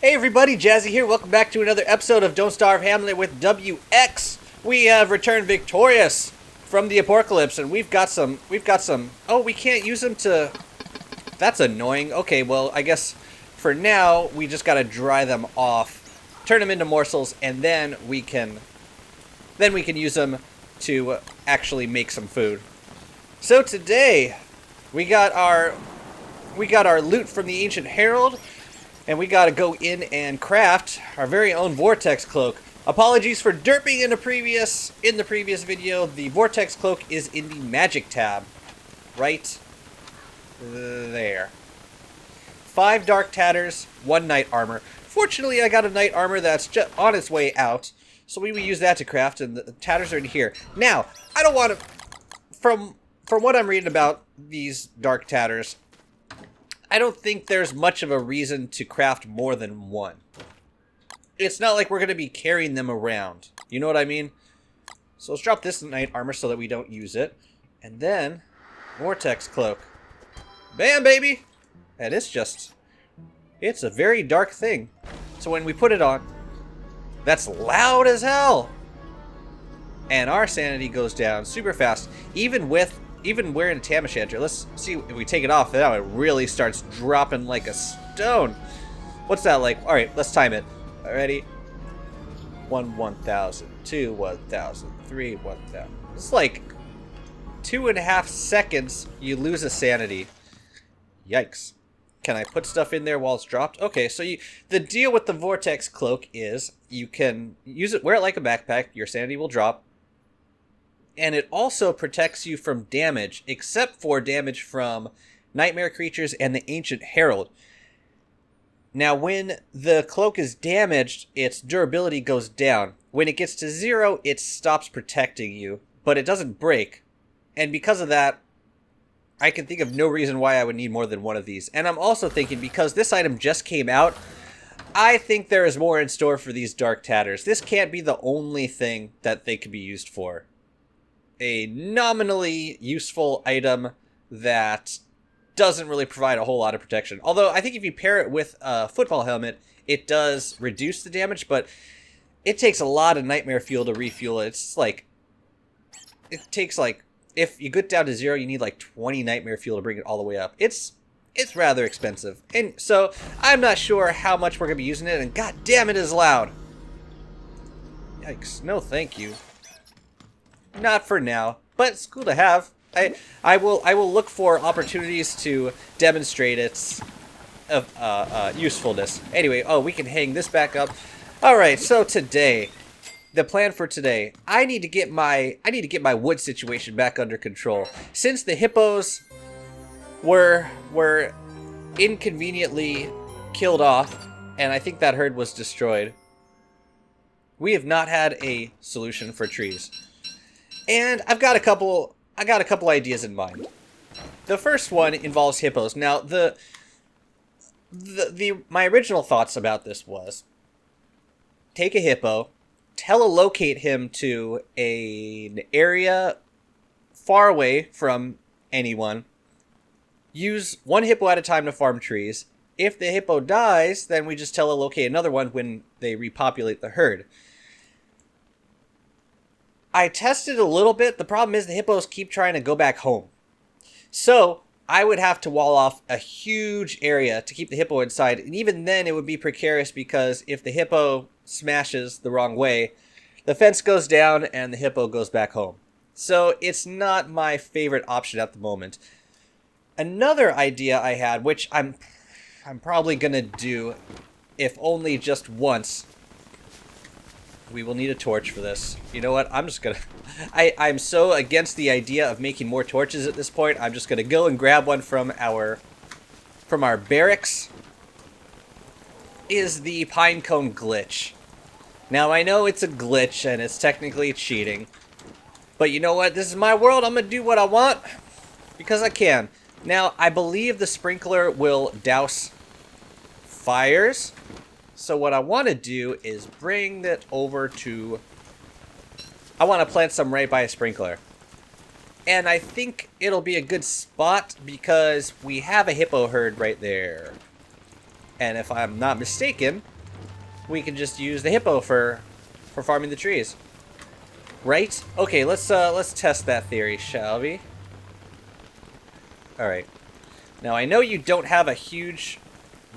Hey everybody, Jazzy here. Welcome back to another episode of Don't Starve Hamlet with WX. We have returned victorious from the Aporkalypse, and we've got some, oh, we can't use them to, that's annoying. Okay, well, I guess for now, we just gotta dry them off, turn them into morsels, and then we can use them to actually make some food. So today, we got our loot from the Ancient Herald, and we gotta go in and craft our very own Vortex Cloak. Apologies for derping in the previous video. The Vortex Cloak is in the Magic tab. Right there. 5 Dark Tatters, 1 Knight Armor. Fortunately, I got a Knight Armor that's just on its way out, so we will use that to craft, and the Tatters are in here. Now, I don't want to... From what I'm reading about these Dark Tatters, I don't think there's much of a reason to craft more than 1. It's not like we're going to be carrying them around. You know what I mean? So let's drop this Knight Armor so that we don't use it. And then, Vortex Cloak. Bam, baby! And it's a very dark thing. So when we put it on, that's loud as hell! And our sanity goes down super fast, even wearing a tam enchanter. Let's see if we take it off. Now it really starts dropping like a stone. What's that like? All right, let's time it. Ready? 1 1,000, 2 1,000, 3 1,000. It's like 2.5 seconds. You lose a sanity. Yikes! Can I put stuff in there while it's dropped? Okay, so the deal with the Vortex Cloak is you can use it, wear it like a backpack. Your sanity will drop. And it also protects you from damage, except for damage from nightmare creatures and the Ancient Herald. Now, when the cloak is damaged, its durability goes down. When it gets to 0, it stops protecting you, but it doesn't break. And because of that, I can think of no reason why I would need more than 1 of these. And I'm also thinking, because this item just came out, I think there is more in store for these Dark Tatters. This can't be the only thing that they could be used for. A nominally useful item that doesn't really provide a whole lot of protection. Although, I think if you pair it with a football helmet, it does reduce the damage, but it takes a lot of nightmare fuel to refuel it. It's like... It takes like... If you get down to 0, you need like 20 nightmare fuel to bring it all the way up. It's rather expensive. And so, I'm not sure how much we're going to be using it, and god damn it is loud! Yikes. No thank you. Not for now, but it's cool to have. I will look for opportunities to demonstrate its usefulness. Anyway, oh, we can hang this back up. All right, so today, the plan for today, I need to get my wood situation back under control. Since the hippos were inconveniently killed off, and I think that herd was destroyed, we have not had a solution for trees. And I've got a couple ideas in mind. The first one involves hippos. Now, my original thoughts about this was take a hippo, telelocate him to an area far away from anyone, use 1 hippo at a time to farm trees. If the hippo dies, then we just telelocate another one when they repopulate the herd. I tested a little bit. The problem is the hippos keep trying to go back home. So, I would have to wall off a huge area to keep the hippo inside. And even then, it would be precarious because if the hippo smashes the wrong way, the fence goes down and the hippo goes back home. So, it's not my favorite option at the moment. Another idea I had, which I'm probably going to do, if only just once... We will need a torch for this. You know what? I'm just gonna... I'm so against the idea of making more torches at this point. I'm just gonna go and grab one from our barracks. Is the pinecone glitch. Now, I know it's a glitch, and it's technically cheating. But you know what? This is my world. I'm gonna do what I want. Because I can. Now, I believe the sprinkler will douse fires. So what I want to do is bring that over to... I want to plant some right by a sprinkler. And I think it'll be a good spot because we have a hippo herd right there. And if I'm not mistaken, we can just use the hippo for farming the trees. Right? Okay, let's test that theory, shall we? Alright. Now I know you don't have a huge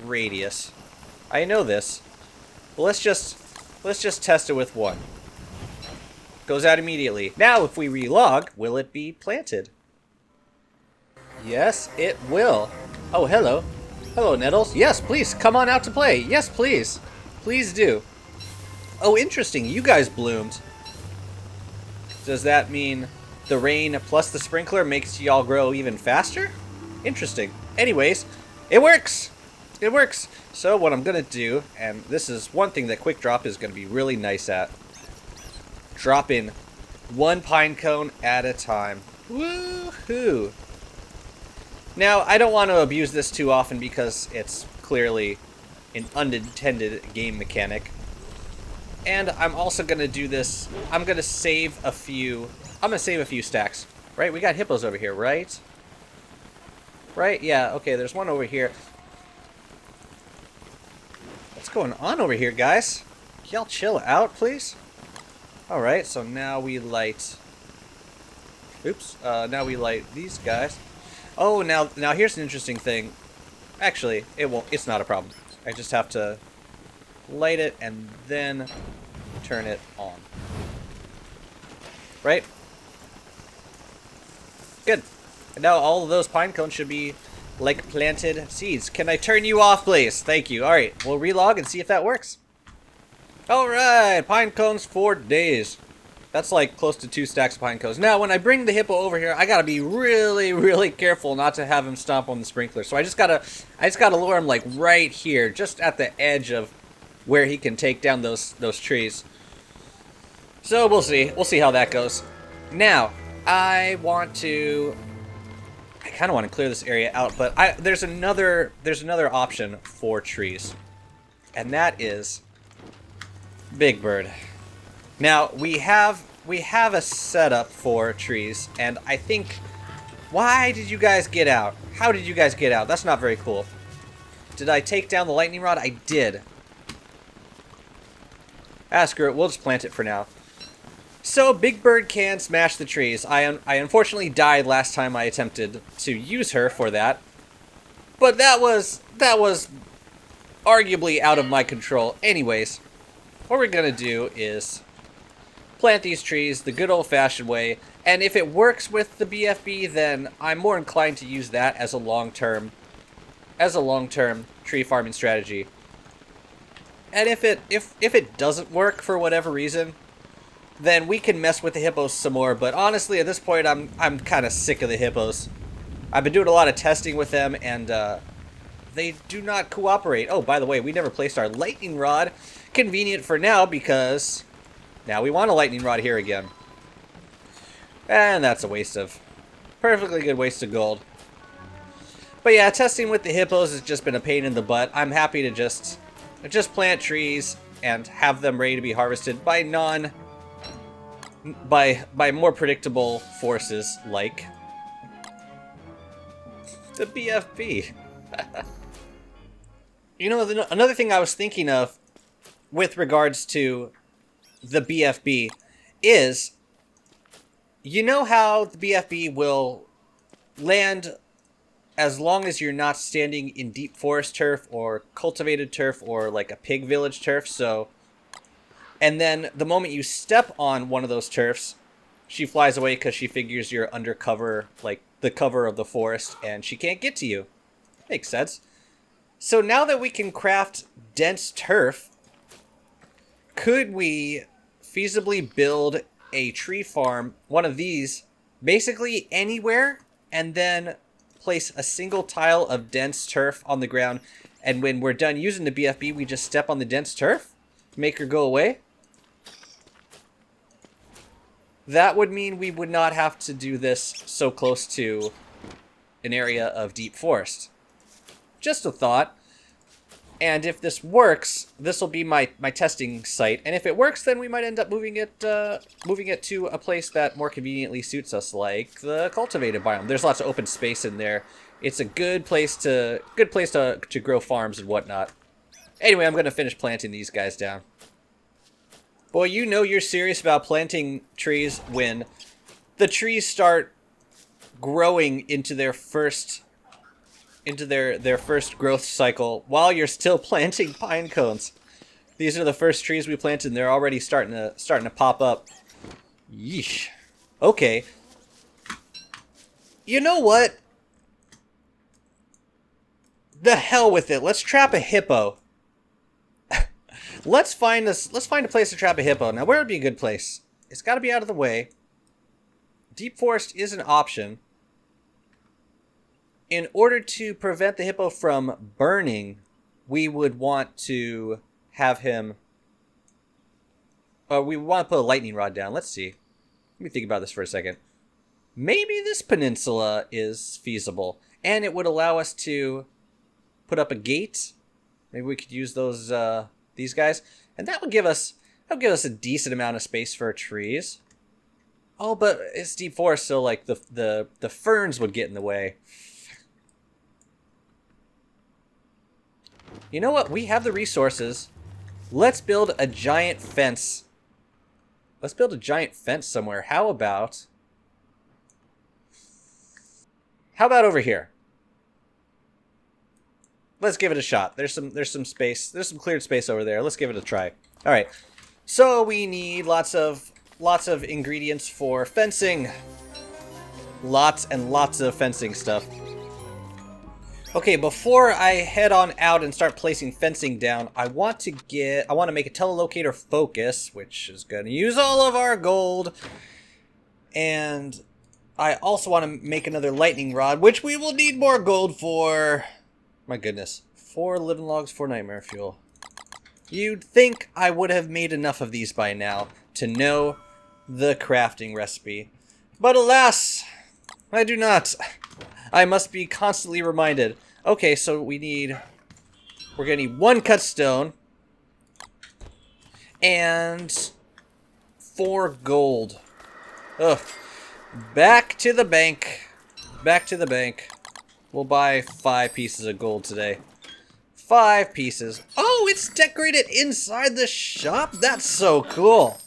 radius. I know this. But let's just test it with one. Goes out immediately. Now if we relog, will it be planted? Yes, it will. Oh, hello. Hello, Nettles. Yes, please, come on out to play. Yes, please. Please do. Oh, interesting. You guys bloomed. Does that mean the rain plus the sprinkler makes y'all grow even faster? Interesting. Anyways, it works. It works. So what I'm going to do, and this is one thing that Quick Drop is going to be really nice at. Drop in one pine cone at a time. Woohoo! Now, I don't want to abuse this too often because it's clearly an unintended game mechanic. And I'm also going to do this, I'm going to save a few stacks. Right, we got hippos over here, right? Right, yeah, okay, there's one over here. What's going on over here, guys? Y'all chill out, please? Alright, so now we light... Oops, now we light these guys. Oh, now here's an interesting thing. Actually, it's not a problem. I just have to light it and then turn it on. Right? Good. And now all of those pine cones should be like planted seeds. Can I turn you off, please? Thank you. Alright, we'll relog and see if that works. Alright, pine cones for days. That's like close to 2 stacks of pine cones. Now, when I bring the hippo over here, I gotta be really, really careful not to have him stomp on the sprinkler. So I just gotta lure him like right here, just at the edge of where he can take down those trees. So we'll see. We'll see how that goes. Now, I kind of want to clear this area out, but there's another option for trees, and that is Big Bird. Now we have a setup for trees, and I think, why did you guys get out? How did you guys get out? That's not very cool. Did I take down the lightning rod? I did. Ah, screw it. We'll just plant it for now. So Big Bird can smash the trees. I unfortunately died last time I attempted to use her for that, but that was arguably out of my control. Anyways, what we're gonna do is plant these trees the good old-fashioned way, and if it works with the BFB, then I'm more inclined to use that as a long-term tree farming strategy. And if it doesn't work for whatever reason, then we can mess with the hippos some more. But honestly, at this point, I'm kind of sick of the hippos. I've been doing a lot of testing with them, and they do not cooperate. Oh, by the way, we never placed our lightning rod. Convenient for now, because now we want a lightning rod here again. And that's a perfectly good waste of gold. But yeah, testing with the hippos has just been a pain in the butt. I'm happy to just plant trees and have them ready to be harvested by more predictable forces like the BFB. You know, another thing I was thinking of with regards to the BFB is, you know how the BFB will land as long as you're not standing in deep forest turf or cultivated turf or like a pig village turf. So, and then the moment you step on one of those turfs, she flies away because she figures you're undercover, like the cover of the forest, and she can't get to you. Makes sense. So now that we can craft dense turf, could we feasibly build a tree farm, one of these, basically anywhere, and then place a single tile of dense turf on the ground, and when we're done using the BFB, we just step on the dense turf, make her go away? That would mean we would not have to do this so close to an area of deep forest. Just a thought. And if this works, this will be my testing site. And if it works, then we might end up moving it to a place that more conveniently suits us, like the cultivated biome. There's lots of open space in there, It's a good place to grow farms and whatnot. Anyway, I'm going to finish planting these guys down. Boy, you know you're serious about planting trees when the trees start growing into their first growth cycle while you're still planting pine cones. These are the first trees we planted and they're already starting to pop up. Yeesh. Okay. You know what? The hell with it. Let's trap a hippo. Let's find a place to trap a hippo. Now, where would be a good place? It's got to be out of the way. Deep forest is an option. In order to prevent the hippo from burning, we would want to have him... we want to put a lightning rod down. Let's see. Let me think about this for a second. Maybe this peninsula is feasible. And it would allow us to put up a gate. Maybe we could use those... these guys, and that would give us a decent amount of space for trees. Oh, but it's deep forest, so like the ferns would get in the way. You know what? We have the resources. Let's build a giant fence. Let's build a giant fence somewhere. How about over here? Let's give it a shot. There's some space. There's some cleared space over there. Let's give it a try. All right. So we need lots of ingredients for fencing. Lots and lots of fencing stuff. Okay, before I head on out and start placing fencing down, I want to make a telelocator focus, which is going to use all of our gold. And I also want to make another lightning rod, which we will need more gold for. My goodness. 4 living logs, 4 nightmare fuel. You'd think I would have made enough of these by now to know the crafting recipe. But alas, I do not. I must be constantly reminded. Okay, so we're gonna need 1 cut stone and 4 gold. Ugh. Back to the bank. Back to the bank. We'll buy 5 pieces of gold today. 5 pieces. Oh, it's decorated inside the shop? That's so cool.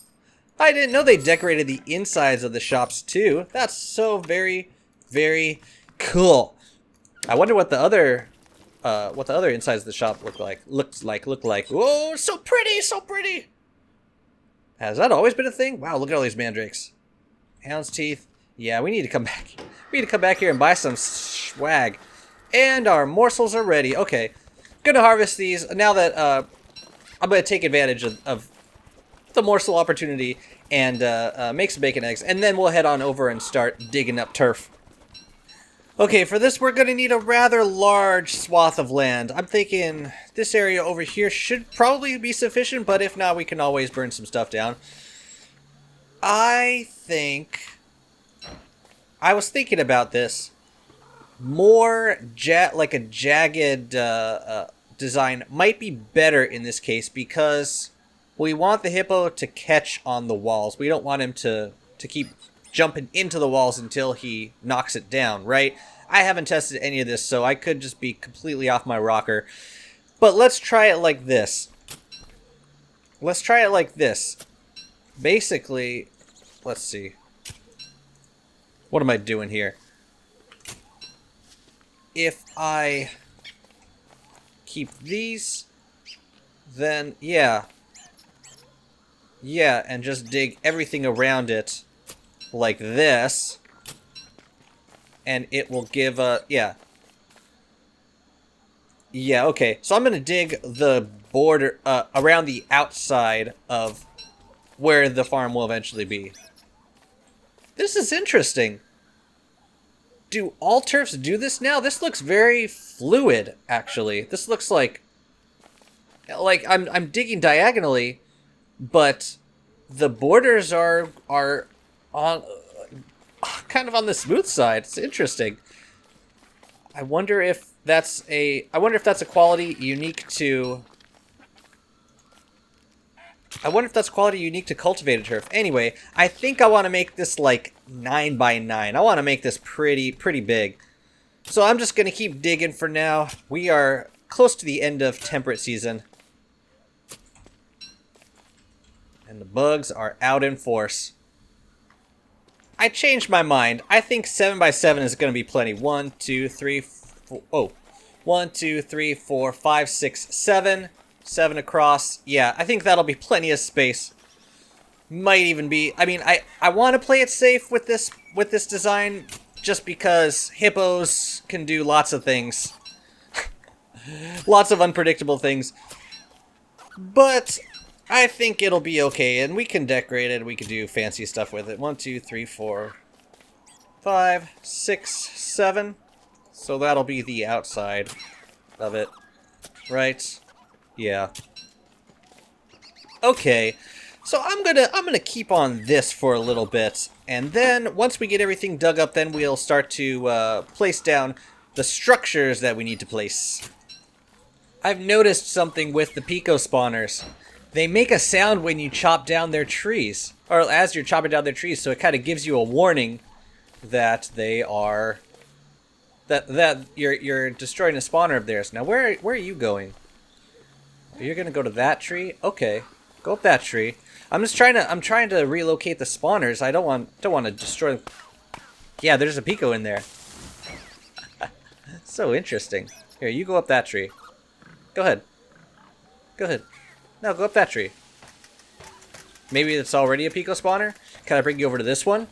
I didn't know they decorated the insides of the shops too. That's so very, very cool. I wonder what the other insides of the shop look like. Whoa, so pretty, so pretty. Has that always been a thing? Wow, look at all these mandrakes. Hound's teeth. Yeah, we need to come back. We need to come back here and buy some swag. And our morsels are ready. Okay, gonna harvest these now that I'm gonna take advantage of the morsel opportunity and make some bacon eggs, and then we'll head on over and start digging up turf. Okay, for this we're gonna need a rather large swath of land. I'm thinking this area over here should probably be sufficient, but if not, we can always burn some stuff down. I was thinking about this. More like a jagged design might be better in this case because we want the hippo to catch on the walls. We don't want him to keep jumping into the walls until he knocks it down, right? I haven't tested any of this, so I could just be completely off my rocker. But let's try it like this. Let's try it like this. Basically, let's see. What am I doing here? If I keep these, then yeah. Yeah, and just dig everything around it like this. And it will give a, yeah. Yeah, okay. So I'm going to dig the border around the outside of where the farm will eventually be. This is interesting. Do all turfs do this now? This looks very fluid, actually. This looks like I'm digging diagonally, but the borders are on kind of on the smooth side. It's interesting. I wonder if that's a quality unique to cultivated turf. Anyway, I think I want to make this like 9 by 9. I want to make this pretty big. So I'm just going to keep digging for now. We are close to the end of temperate season. And the bugs are out in force. I changed my mind. I think 7x7 is going to be plenty. 1, 2, 3, 4. Oh. 1, 2, 3, 4, 5, 6, 7. 7 across. Yeah, I think that'll be plenty of space. Might even be. I mean, I want to play it safe with this design, just because hippos can do lots of things. Lots of unpredictable things. But I think it'll be okay, and we can decorate it. We can do fancy stuff with it. 1, 2, 3, 4, 5, 6, 7. So that'll be the outside of it, right? Yeah. Okay. So I'm gonna keep on this for a little bit, and then once we get everything dug up, then we'll start to place down the structures that we need to place. I've noticed something with the pico spawners. They make a sound when you chop down their trees, or as you're chopping down their trees, so it kind of gives you a warning that they are that you're destroying a spawner of theirs. Now where are you going? You're gonna go to that tree? Okay, go up that tree. I'm trying to relocate the spawners. I don't want to destroy them. Yeah, there's a pico in there. So interesting. Here, you go up that tree. Go ahead. Go ahead. No, go up that tree. Maybe it's already a pico spawner. Can I bring you over to this one?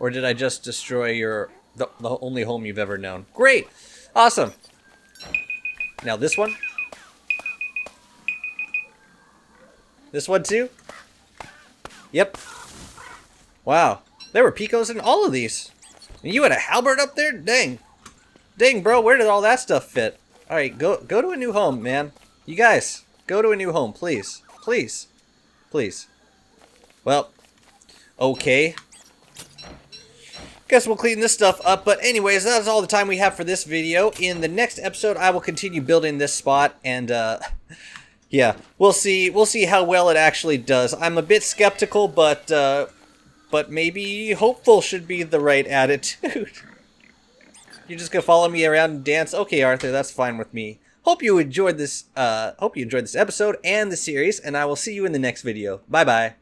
Or did I just destroy the only home you've ever known? Great! Awesome! Now this one. This one too? Yep. Wow. There were picos in all of these. And you had a halberd up there? Dang. Dang, bro, where did all that stuff fit? Alright, go to a new home, man. You guys, go to a new home, please. Please. Please. Well, okay. Guess we'll clean this stuff up, but anyways, that's all the time we have for this video. In the next episode, I will continue building this spot, and yeah, we'll see how well it actually does. I'm a bit skeptical, but maybe hopeful should be the right attitude. You're just gonna follow me around and dance? Okay, Arthur, that's fine with me. Hope you enjoyed this episode and the series, and I will see you in the next video. Bye bye.